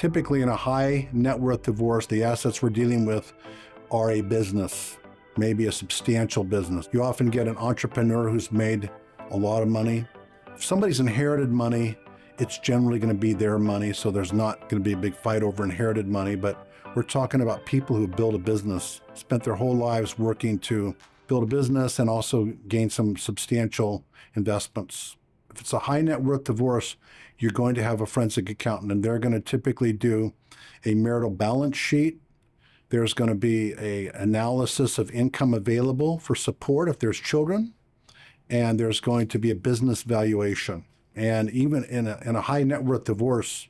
Typically in a high net worth divorce, the assets we're dealing with are a business, maybe a substantial business. You often get an entrepreneur who's made a lot of money. If somebody's inherited money, it's generally going to be their money, so there's not going to be a big fight over inherited money, but we're talking about people who build a business, spent their whole lives working to build a business and also gain some substantial investments. If it's a high net worth divorce, you're going to have a forensic accountant, and they're going to typically do a marital balance sheet. There's going to be an analysis of income available for support if there's children, and there's going to be a business valuation. And even in a high net worth divorce,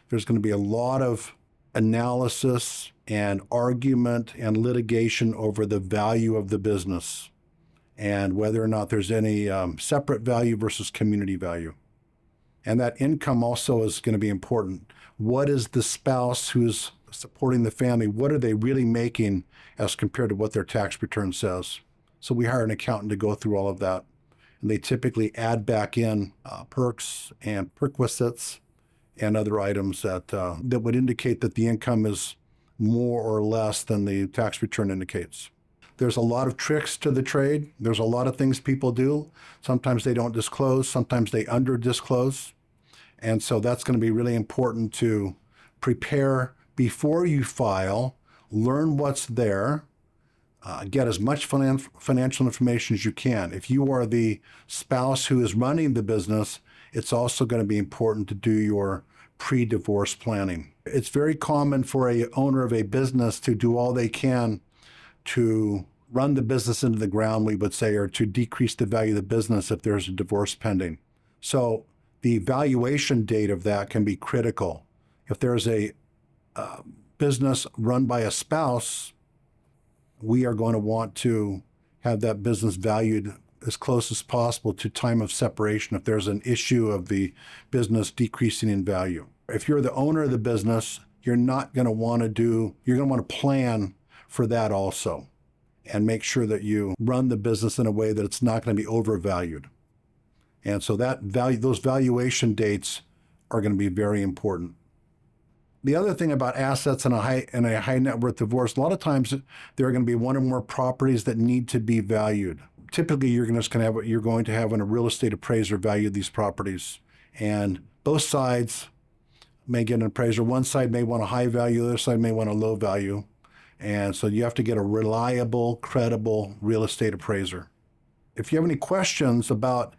there's going to be a lot of analysis and argument and litigation over the value of the business and whether or not there's any separate value versus community value. And that income also is going to be important. What is the spouse who's supporting the family, what are they really making as compared to what their tax return says? So we hire an accountant to go through all of that. And they typically add back in perks and perquisites and other items that would indicate that the income is more or less than the tax return indicates. There's a lot of tricks to the trade. There's a lot of things people do. Sometimes they don't disclose. Sometimes they under-disclose. And so that's going to be really important to prepare before you file, learn what's there, get as much financial information as you can. If you are the spouse who is running the business, it's also going to be important to do your pre-divorce planning. It's very common for an owner of a business to do all they can to run the business into the ground, we would say, or to decrease the value of the business if there's a divorce pending. So the valuation date of that can be critical. If there's a business run by a spouse, we are going to want to have that business valued as close as possible to time of separation if there's an issue of the business decreasing in value. If you're the owner of the business, you're going to want to plan for that also and make sure that you run the business in a way that it's not going to be overvalued. And so those valuation dates are going to be very important. The other thing about assets in a high net worth divorce, a lot of times there are going to be one or more properties that need to be valued. Typically, you're going to have a real estate appraiser value these properties, and both sides may get an appraiser. One side may want a high value, the other side may want a low value, and so you have to get a reliable, credible real estate appraiser. If you have any questions about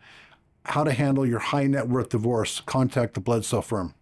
how to handle your high net worth divorce, contact the Bledsoe firm.